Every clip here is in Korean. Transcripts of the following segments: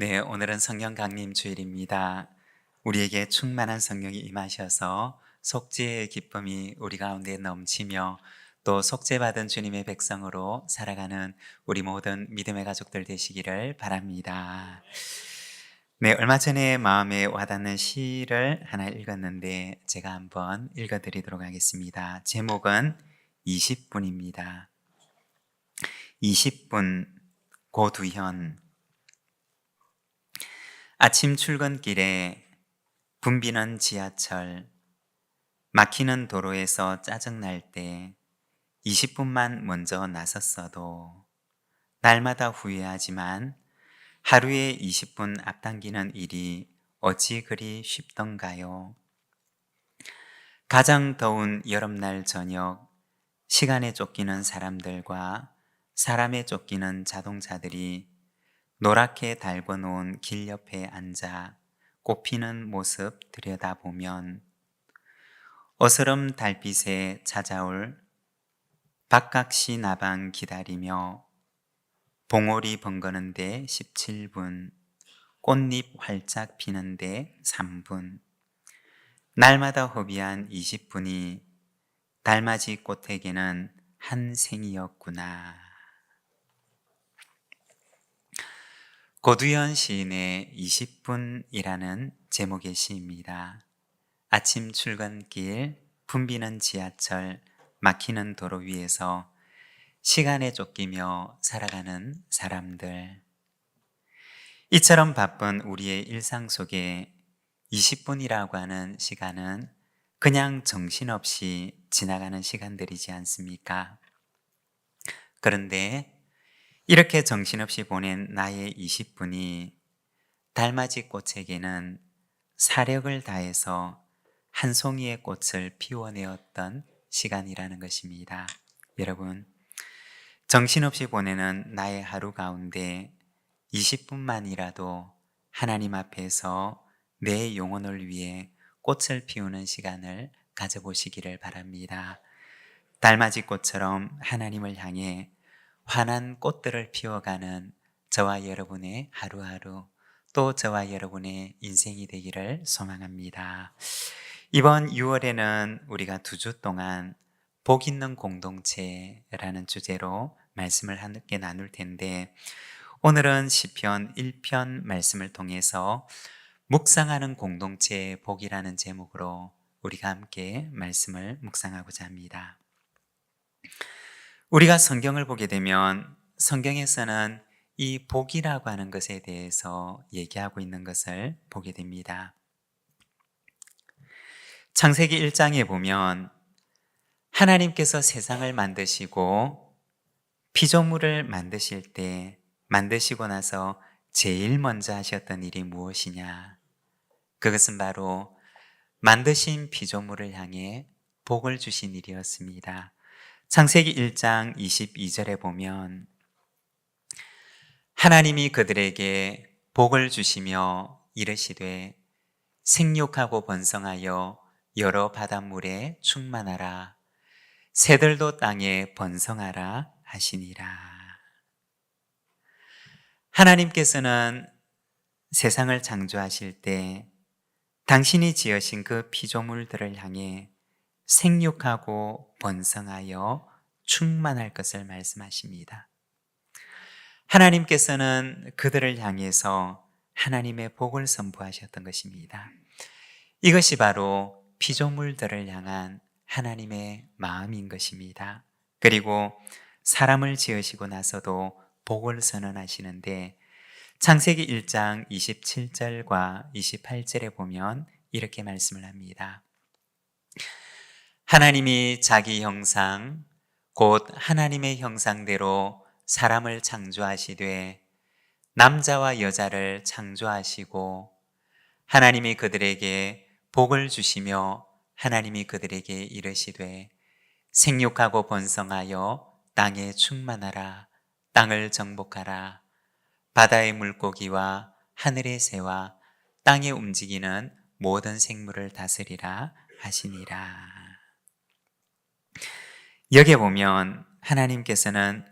네, 오늘은 성령 강림 주일입니다. 우리에게 충만한 성령이 임하셔서 속죄의 기쁨이 우리 가운데 넘치며 또 속죄받은 주님의 백성으로 살아가는 우리 모든 믿음의 가족들 되시기를 바랍니다. 네, 얼마 전에 마음에 와닿는 시를 하나 읽었는데 제가 한번 읽어드리도록 하겠습니다. 제목은 20분입니다. 20분 고두현. 아침 출근길에 붐비는 지하철, 막히는 도로에서 짜증날 때 20분만 먼저 나섰어도 날마다 후회하지만 하루에 20분 앞당기는 일이 어찌 그리 쉽던가요? 가장 더운 여름날 저녁, 시간에 쫓기는 사람들과 사람에 쫓기는 자동차들이 노랗게 달궈놓은 길 옆에 앉아 꽃피는 모습 들여다보면 어스름 달빛에 찾아올 박각시 나방 기다리며 봉오리 번거는데 17분, 꽃잎 활짝 피는데 3분, 날마다 허비한 20분이 달맞이 꽃에게는 한 생이었구나. 고두현 시인의 20분이라는 제목의 시입니다. 아침 출근길, 붐비는 지하철, 막히는 도로 위에서 시간에 쫓기며 살아가는 사람들. 이처럼 바쁜 우리의 일상 속에 20분이라고 하는 시간은 그냥 정신없이 지나가는 시간들이지 않습니까? 그런데 이렇게 정신없이 보낸 나의 20분이 달맞이 꽃에게는 사력을 다해서 한 송이의 꽃을 피워내었던 시간이라는 것입니다. 여러분, 정신없이 보내는 나의 하루 가운데 20분만이라도 하나님 앞에서 내 영혼을 위해 꽃을 피우는 시간을 가져보시기를 바랍니다. 달맞이 꽃처럼 하나님을 향해 환한 꽃들을 피워가는 저와 여러분의 하루하루, 또 저와 여러분의 인생이 되기를 소망합니다. 이번 6월에는 우리가 2주 동안 복 있는 공동체라는 주제로 말씀을 함께 나눌 텐데, 오늘은 시편 1편 말씀을 통해서 묵상하는 공동체의 복이라는 제목으로 우리가 함께 말씀을 묵상하고자 합니다. 우리가 성경을 보게 되면 성경에서는 이 복이라고 하는 것에 대해서 얘기하고 있는 것을 보게 됩니다. 창세기 1장에 보면 하나님께서 세상을 만드시고 피조물을 만드실 때 만드시고 나서 제일 먼저 하셨던 일이 무엇이냐? 그것은 바로 만드신 피조물을 향해 복을 주신 일이었습니다. 창세기 1장 22절에 보면 하나님이 그들에게 복을 주시며 이르시되 생육하고 번성하여 여러 바닷물에 충만하라, 새들도 땅에 번성하라 하시니라. 하나님께서는 세상을 창조하실 때 당신이 지으신 그 피조물들을 향해 생육하고 번성하여 충만할 것을 말씀하십니다. 하나님께서는 그들을 향해서 하나님의 복을 선포하셨던 것입니다. 이것이 바로 피조물들을 향한 하나님의 마음인 것입니다. 그리고 사람을 지으시고 나서도 복을 선언하시는데 창세기 1장 27절과 28절에 보면 이렇게 말씀을 합니다. 하나님이 자기 형상 곧 하나님의 형상대로 사람을 창조하시되 남자와 여자를 창조하시고 하나님이 그들에게 복을 주시며 하나님이 그들에게 이르시되 생육하고 번성하여 땅에 충만하라, 땅을 정복하라, 바다의 물고기와 하늘의 새와 땅에 움직이는 모든 생물을 다스리라 하시니라. 여기에 보면 하나님께서는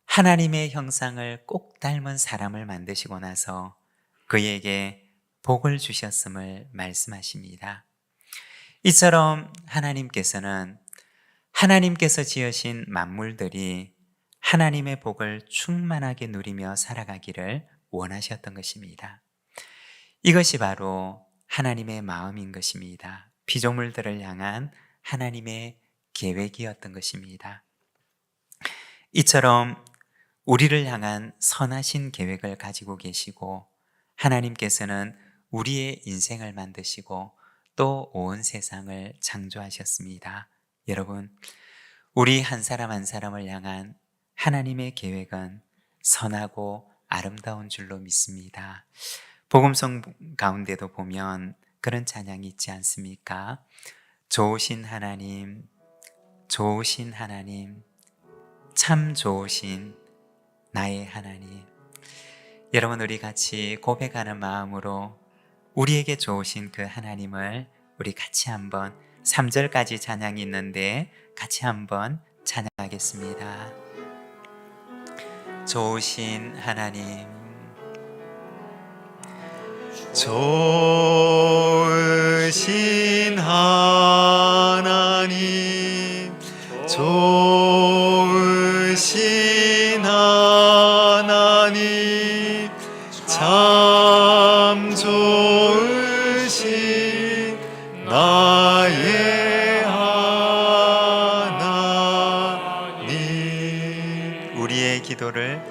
하나님의 형상을 꼭 닮은 사람을 만드시고 나서 그에게 복을 주셨음을 말씀하십니다. 이처럼 하나님께서 지으신 만물들이 하나님의 복을 충만하게 누리며 살아가기를 원하셨던 것입니다. 이것이 바로 하나님의 마음인 것입니다. 피조물들을 향한 하나님의 계획이었던 것입니다. 이처럼 우리를 향한 선하신 계획을 가지고 계시고 하나님께서는 우리의 인생을 만드시고 또 온 세상을 창조하셨습니다. 여러분, 우리 한 사람 한 사람을 향한 하나님의 계획은 선하고 아름다운 줄로 믿습니다. 복음성 가운데도 보면 그런 찬양이 있지 않습니까? 좋으신 하나님, 좋으신 하나님, 참 좋으신 나의 하나님. 여러분, 우리 같이 고백하는 마음으로 우리에게 좋으신 그 하나님을 우리 같이 한번 3절까지 찬양이 있는데 같이 한번 찬양하겠습니다. 좋으신 하나님, 좋으신 하나님, 좋으신 하나님, 참 좋으신 나의 하나님. 우리의 기도를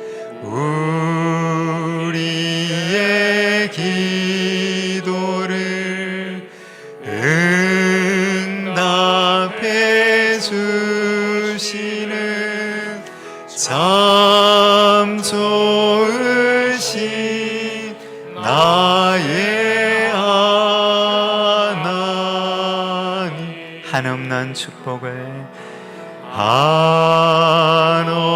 응답해 주시는 참 좋으신 나의 하나님. 한없는 축복을 한없는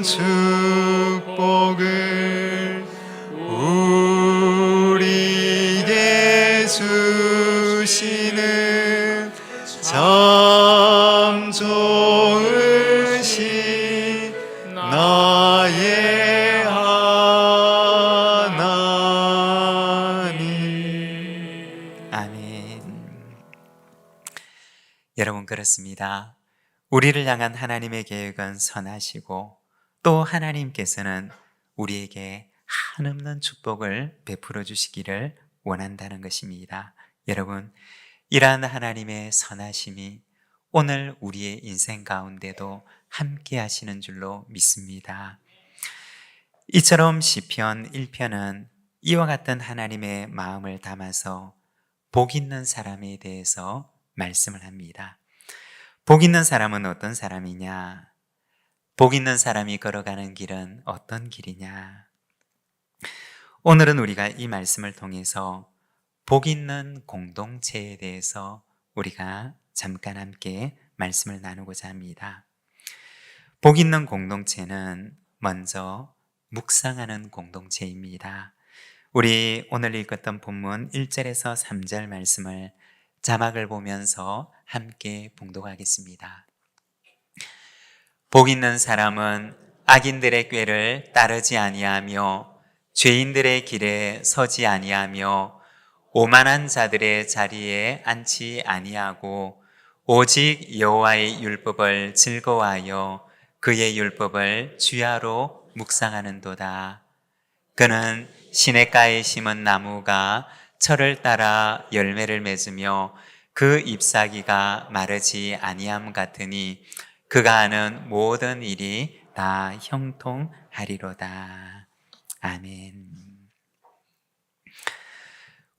축복을 우리에게 주시는 참 좋으신 나의 하나님. 아멘. 여러분, 그렇습니다. 우리를 향한 하나님의 계획은 선하시고 또 하나님께서는 우리에게 한없는 축복을 베풀어 주시기를 원한다는 것입니다. 여러분, 이러한 하나님의 선하심이 오늘 우리의 인생 가운데도 함께 하시는 줄로 믿습니다. 이처럼 시편 1편은 이와 같은 하나님의 마음을 담아서 복 있는 사람에 대해서 말씀을 합니다. 복 있는 사람은 어떤 사람이냐? 복 있는 사람이 걸어가는 길은 어떤 길이냐? 오늘은 우리가 이 말씀을 통해서 복 있는 공동체에 대해서 우리가 잠깐 함께 말씀을 나누고자 합니다. 복 있는 공동체는 먼저 묵상하는 공동체입니다. 우리 오늘 읽었던 본문 1절에서 3절 말씀을 자막을 보면서 함께 봉독하겠습니다. 복 있는 사람은 악인들의 꾀를 따르지 아니하며 죄인들의 길에 서지 아니하며 오만한 자들의 자리에 앉지 아니하고 오직 여호와의 율법을 즐거워하여 그의 율법을 주야로 묵상하는도다. 그는 시냇가에 심은 나무가 철을 따라 열매를 맺으며 그 잎사귀가 마르지 아니함 같으니 그가 하는 모든 일이 다 형통하리로다. 아멘.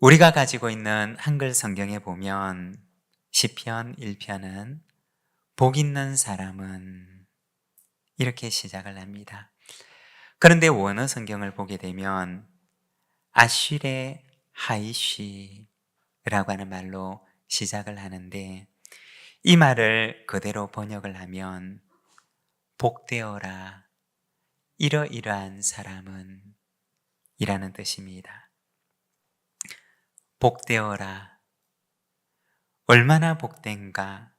우리가 가지고 있는 한글 성경에 보면 시편 1편은 복 있는 사람은 이렇게 시작을 합니다. 그런데 원어 성경을 보게 되면 아쉬레 하이쉬라고 하는 말로 시작을 하는데 이 말을 그대로 번역을 하면 복되어라 이러이러한 사람은 이라는 뜻입니다. 복되어라, 얼마나 복된가,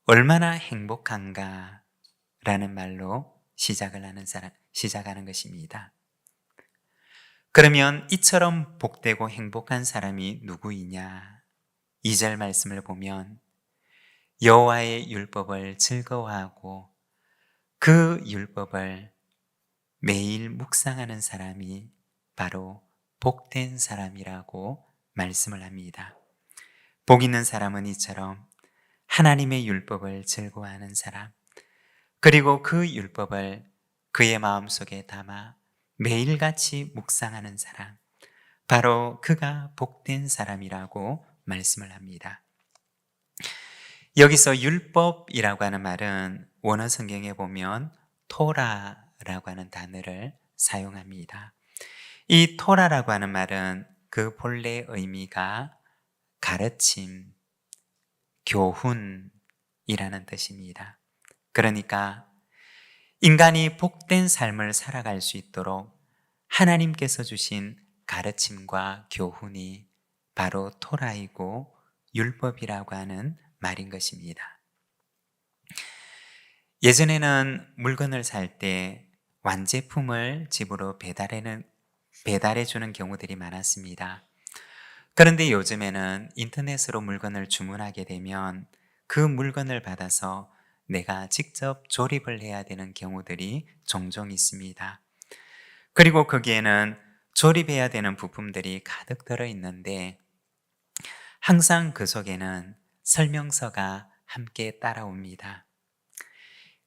얼마나 행복한가 라는 말로 시작하는 것입니다. 그러면 이처럼 복되고 행복한 사람이 누구이냐? 2절 말씀을 보면 여호와의 율법을 즐거워하고 그 율법을 매일 묵상하는 사람이 바로 복된 사람이라고 말씀을 합니다. 복 있는 사람은 이처럼 하나님의 율법을 즐거워하는 사람, 그리고 그 율법을 그의 마음속에 담아 매일같이 묵상하는 사람, 바로 그가 복된 사람이라고 말씀을 합니다. 여기서 율법이라고 하는 말은 원어 성경에 보면 토라라고 하는 단어를 사용합니다. 이 토라라고 하는 말은 그 본래 의미가 가르침, 교훈이라는 뜻입니다. 그러니까 인간이 복된 삶을 살아갈 수 있도록 하나님께서 주신 가르침과 교훈이 바로 토라이고 율법이라고 하는 말인 것입니다. 예전에는 물건을 살 때 완제품을 집으로 배달해 주는 경우들이 많았습니다. 그런데 요즘에는 인터넷으로 물건을 주문하게 되면 그 물건을 받아서 내가 직접 조립을 해야 되는 경우들이 종종 있습니다. 그리고 거기에는 조립해야 되는 부품들이 가득 들어 있는데 항상 그 속에는 설명서가 함께 따라옵니다.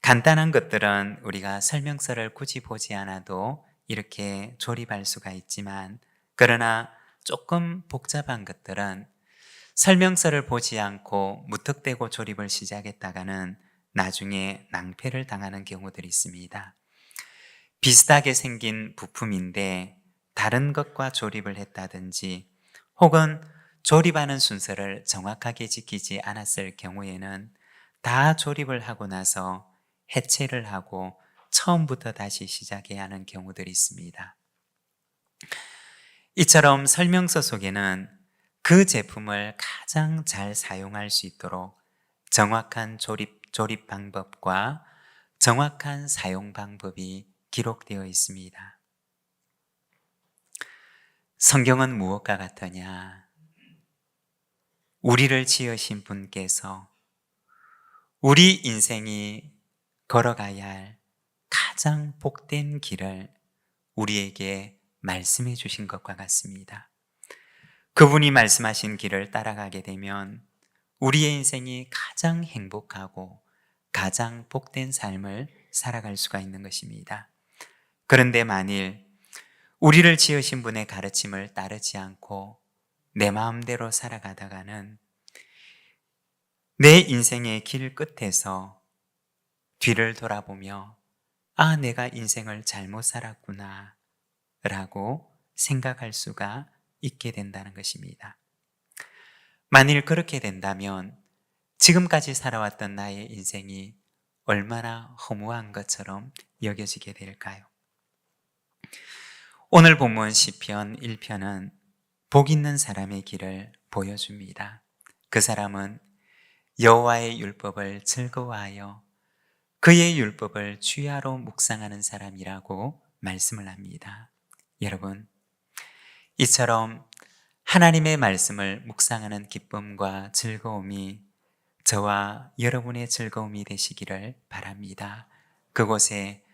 간단한 것들은 우리가 설명서를 굳이 보지 않아도 이렇게 조립할 수가 있지만, 그러나 조금 복잡한 것들은 설명서를 보지 않고 무턱대고 조립을 시작했다가는 나중에 낭패를 당하는 경우들이 있습니다. 비슷하게 생긴 부품인데 다른 것과 조립을 했다든지 혹은 조립하는 순서를 정확하게 지키지 않았을 경우에는 다 조립을 하고 나서 해체를 하고 처음부터 다시 시작해야 하는 경우들이 있습니다. 이처럼 설명서 속에는 그 제품을 가장 잘 사용할 수 있도록 정확한 조립 방법과 정확한 사용 방법이 기록되어 있습니다. 성경은 무엇과 같으냐? 우리를 지으신 분께서 우리 인생이 걸어가야 할 가장 복된 길을 우리에게 말씀해 주신 것과 같습니다. 그분이 말씀하신 길을 따라가게 되면 우리의 인생이 가장 행복하고 가장 복된 삶을 살아갈 수가 있는 것입니다. 그런데 만일 우리를 지으신 분의 가르침을 따르지 않고 내 마음대로 살아가다가는 내 인생의 길 끝에서 뒤를 돌아보며 내가 인생을 잘못 살았구나 라고 생각할 수가 있게 된다는 것입니다. 만일 그렇게 된다면 지금까지 살아왔던 나의 인생이 얼마나 허무한 것처럼 여겨지게 될까요? 오늘 본문 시편 1편은 복 있는 사람의 길을 보여줍니다. 그 사람은 여호와의 율법을 즐거워하여 그의 율법을 주야로 묵상하는 사람이라고 말씀을 합니다. 여러분, 이처럼 하나님의 말씀을 묵상하는 기쁨과 즐거움이 저와 여러분의 즐거움이 되시기를 바랍니다. 그곳에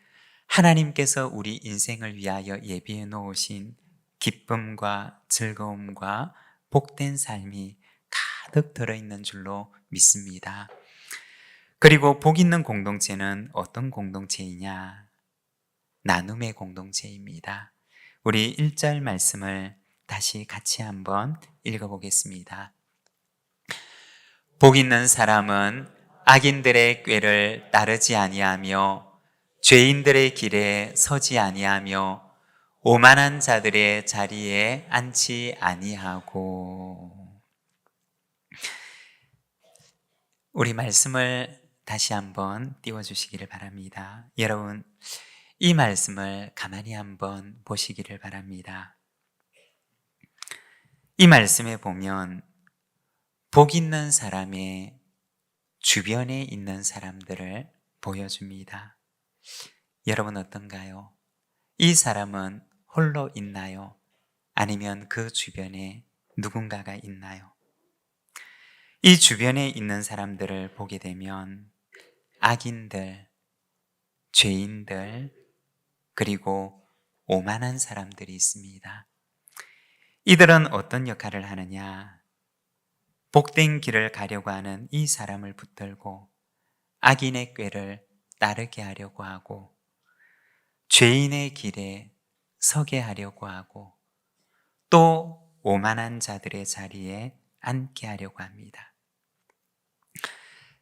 하나님께서 우리 인생을 위하여 예비해 놓으신 기쁨과 즐거움과 복된 삶이 가득 들어있는 줄로 믿습니다. 그리고 복 있는 공동체는 어떤 공동체이냐? 나눔의 공동체입니다. 우리 1절 말씀을 다시 같이 한번 읽어보겠습니다. 복 있는 사람은 악인들의 꾀를 따르지 아니하며 죄인들의 길에 서지 아니하며 오만한 자들의 자리에 앉지 아니하고. 우리 말씀을 다시 한번 띄워주시기를 바랍니다. 여러분, 이 말씀을 가만히 한번 보시기를 바랍니다. 이 말씀에 보면 복 있는 사람의 주변에 있는 사람들을 보여줍니다. 여러분 어떤가요? 이 사람은 홀로 있나요? 아니면 그 주변에 누군가가 있나요? 이 주변에 있는 사람들을 보게 되면 악인들, 죄인들, 그리고 오만한 사람들이 있습니다. 이들은 어떤 역할을 하느냐? 복된 길을 가려고 하는 이 사람을 붙들고 악인의 꾀를 따르게 하려고 하고 죄인의 길에 서게 하려고 하고 또 오만한 자들의 자리에 앉게 하려고 합니다.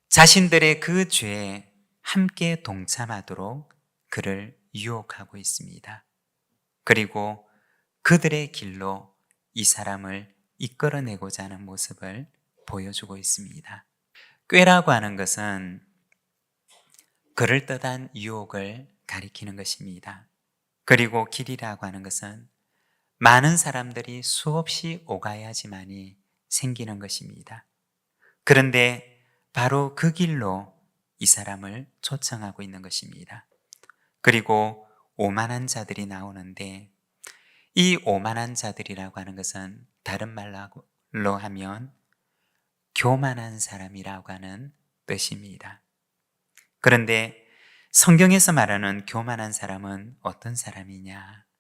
자신들의 그 죄에 함께 동참하도록 그를 유혹하고 있습니다. 그리고 그들의 길로 이 사람을 이끌어내고자 하는 모습을 보여주고 있습니다. 꾀라고 하는 것은 그럴듯한 유혹을 가리키는 것입니다. 그리고 길이라고 하는 것은 많은 사람들이 수없이 오가야지만이 생기는 것입니다. 그런데 바로 그 길로 이 사람을 초청하고 있는 것입니다. 그리고 오만한 자들이 나오는데 이 오만한 자들이라고 하는 것은 다른 말로 하면 교만한 사람이라고 하는 뜻입니다. 그런데 성경에서 말하는 교만한 사람은 어떤 사람이냐?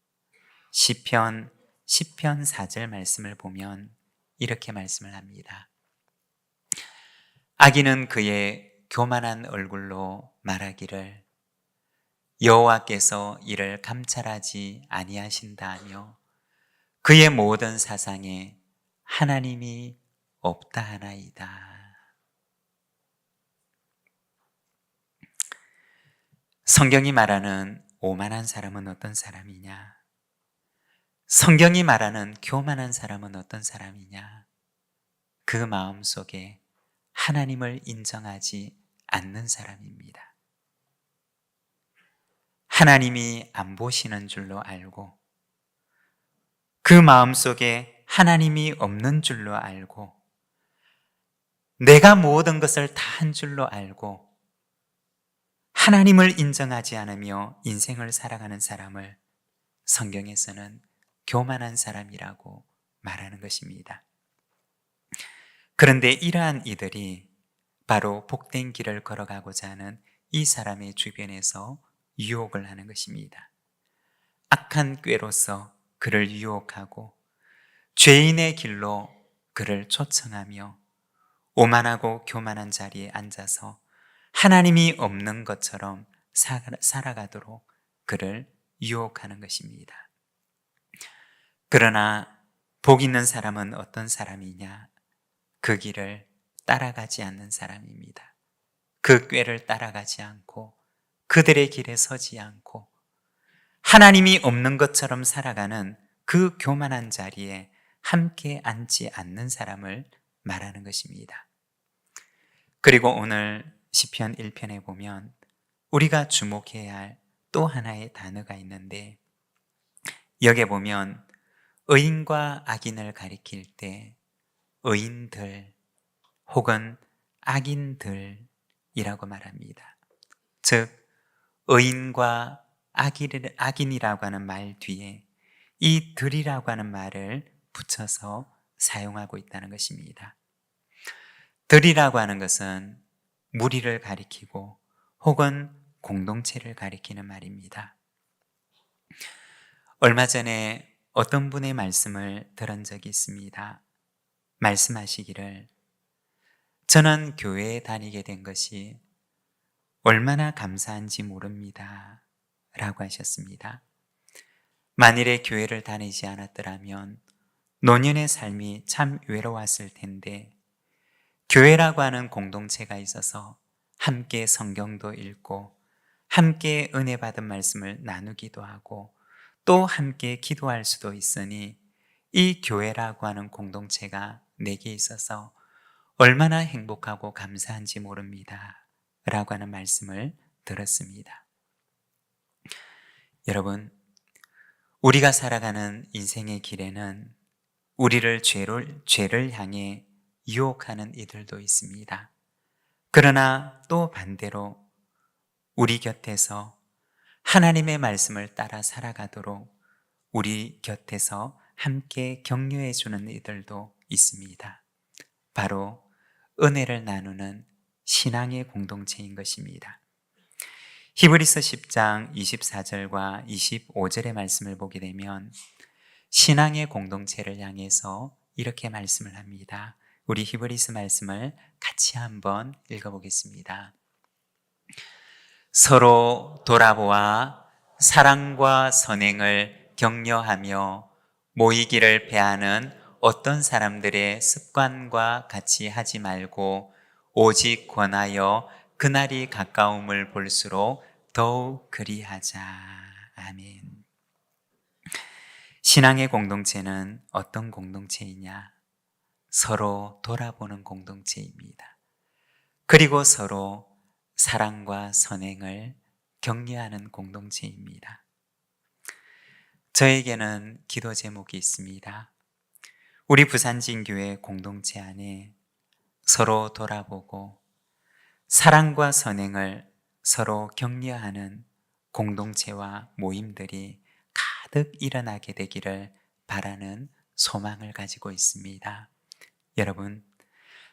시편 4절 말씀을 보면 이렇게 말씀을 합니다. 악인은 그의 교만한 얼굴로 말하기를 여호와께서 이를 감찰하지 아니하신다며 그의 모든 사상에 하나님이 없다 하나이다. 성경이 말하는 오만한 사람은 어떤 사람이냐? 성경이 말하는 교만한 사람은 어떤 사람이냐? 그 마음 속에 하나님을 인정하지 않는 사람입니다. 하나님이 안 보시는 줄로 알고 그 마음 속에 하나님이 없는 줄로 알고 내가 모든 것을 다 한 줄로 알고 하나님을 인정하지 않으며 인생을 살아가는 사람을 성경에서는 교만한 사람이라고 말하는 것입니다. 그런데 이러한 이들이 바로 복된 길을 걸어가고자 하는 이 사람의 주변에서 유혹을 하는 것입니다. 악한 꾀로서 그를 유혹하고 죄인의 길로 그를 초청하며 오만하고 교만한 자리에 앉아서 하나님이 없는 것처럼 살아가도록 그를 유혹하는 것입니다. 그러나 복 있는 사람은 어떤 사람이냐? 그 길을 따라가지 않는 사람입니다. 그 꾀를 따라가지 않고 그들의 길에 서지 않고 하나님이 없는 것처럼 살아가는 그 교만한 자리에 함께 앉지 않는 사람을 말하는 것입니다. 그리고 오늘 시편 1편에 보면 우리가 주목해야 할 또 하나의 단어가 있는데 여기에 보면 의인과 악인을 가리킬 때 의인들 혹은 악인들이라고 말합니다. 즉 의인과 악인이라고 하는 말 뒤에 이 들이라고 하는 말을 붙여서 사용하고 있다는 것입니다. 들이라고 하는 것은 무리를 가리키고 혹은 공동체를 가리키는 말입니다. 얼마 전에 어떤 분의 말씀을 들은 적이 있습니다. 말씀하시기를 저는 교회에 다니게 된 것이 얼마나 감사한지 모릅니다 라고 하셨습니다. 만일에 교회를 다니지 않았더라면 노년의 삶이 참 외로웠을 텐데 교회라고 하는 공동체가 있어서 함께 성경도 읽고 함께 은혜 받은 말씀을 나누기도 하고 또 함께 기도할 수도 있으니 이 교회라고 하는 공동체가 내게 있어서 얼마나 행복하고 감사한지 모릅니다 라고 하는 말씀을 들었습니다. 여러분, 우리가 살아가는 인생의 길에는 우리를 죄를 향해 유혹하는 이들도 있습니다. 그러나 또 반대로 우리 곁에서 하나님의 말씀을 따라 살아가도록 우리 곁에서 함께 격려해 주는 이들도 있습니다. 바로 은혜를 나누는 신앙의 공동체인 것입니다. 히브리서 10장 24절과 25절의 말씀을 보게 되면 신앙의 공동체를 향해서 이렇게 말씀을 합니다. 우리 히브리서 말씀을 같이 한번 읽어보겠습니다. 서로 돌아보아 사랑과 선행을 격려하며 모이기를 배하는 어떤 사람들의 습관과 같이 하지 말고 오직 권하여 그날이 가까움을 볼수록 더욱 그리하자. 아멘. 신앙의 공동체는 어떤 공동체이냐? 서로 돌아보는 공동체입니다. 그리고 서로 사랑과 선행을 격려하는 공동체입니다. 저에게는 기도 제목이 있습니다. 우리 부산진교회 공동체 안에 서로 돌아보고 사랑과 선행을 서로 격려하는 공동체와 모임들이 가득 일어나게 되기를 바라는 소망을 가지고 있습니다. 여러분,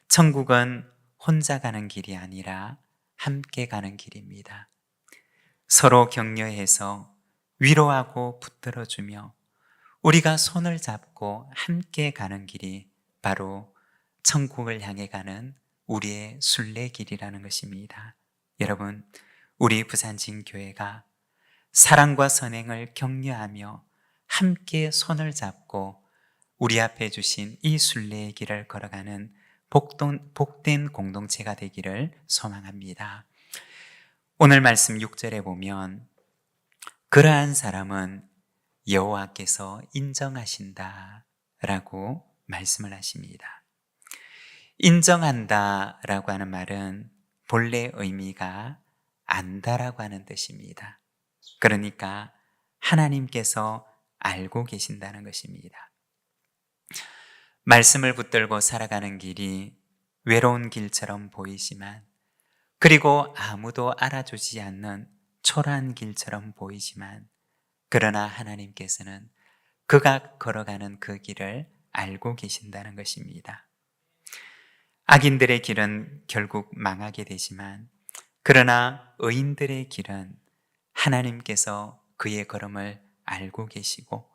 천국은 혼자 가는 길이 아니라 함께 가는 길입니다. 서로 격려해서 위로하고 붙들어주며 우리가 손을 잡고 함께 가는 길이 바로 천국을 향해 가는 우리의 순례길이라는 것입니다. 여러분, 우리 부산진교회가 사랑과 선행을 격려하며 함께 손을 잡고 우리 앞에 주신 이 순례의 길을 걸어가는 복된 공동체가 되기를 소망합니다. 오늘 말씀 6절에 보면 그러한 사람은 여호와께서 인정하신다 라고 말씀을 하십니다. 인정한다 라고 하는 말은 본래 의미가 안다라고 하는 뜻입니다. 그러니까 하나님께서 알고 계신다는 것입니다. 말씀을 붙들고 살아가는 길이 외로운 길처럼 보이지만, 그리고 아무도 알아주지 않는 초라한 길처럼 보이지만, 그러나 하나님께서는 그가 걸어가는 그 길을 알고 계신다는 것입니다. 악인들의 길은 결국 망하게 되지만, 그러나 의인들의 길은 하나님께서 그의 걸음을 알고 계시고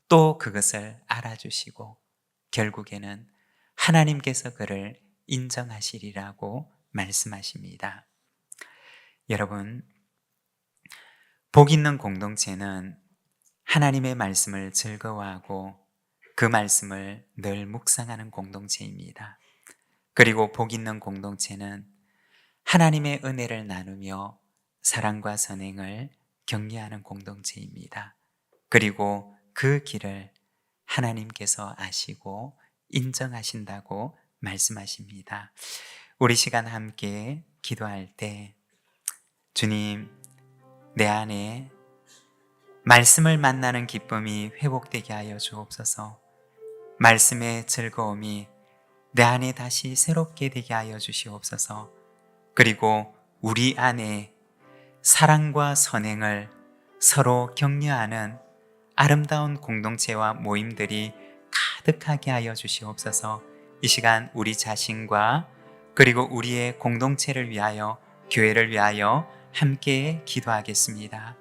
또 그것을 알아주시고 결국에는 하나님께서 그를 인정하시리라고 말씀하십니다. 여러분, 복 있는 공동체는 하나님의 말씀을 즐거워하고 그 말씀을 늘 묵상하는 공동체입니다. 그리고 복 있는 공동체는 하나님의 은혜를 나누며 사랑과 선행을 격려하는 공동체입니다. 그리고 그 길을 하나님께서 아시고 인정하신다고 말씀하십니다. 우리 시간 함께 기도할 때, 주님, 내 안에 말씀을 만나는 기쁨이 회복되게 하여 주옵소서. 말씀의 즐거움이 내 안에 다시 새롭게 되게 하여 주시옵소서. 그리고 우리 안에 사랑과 선행을 서로 격려하는 아름다운 공동체와 모임들이 가득하게 하여 주시옵소서. 이 시간 우리 자신과 그리고 우리의 공동체를 위하여, 교회를 위하여 함께 기도하겠습니다.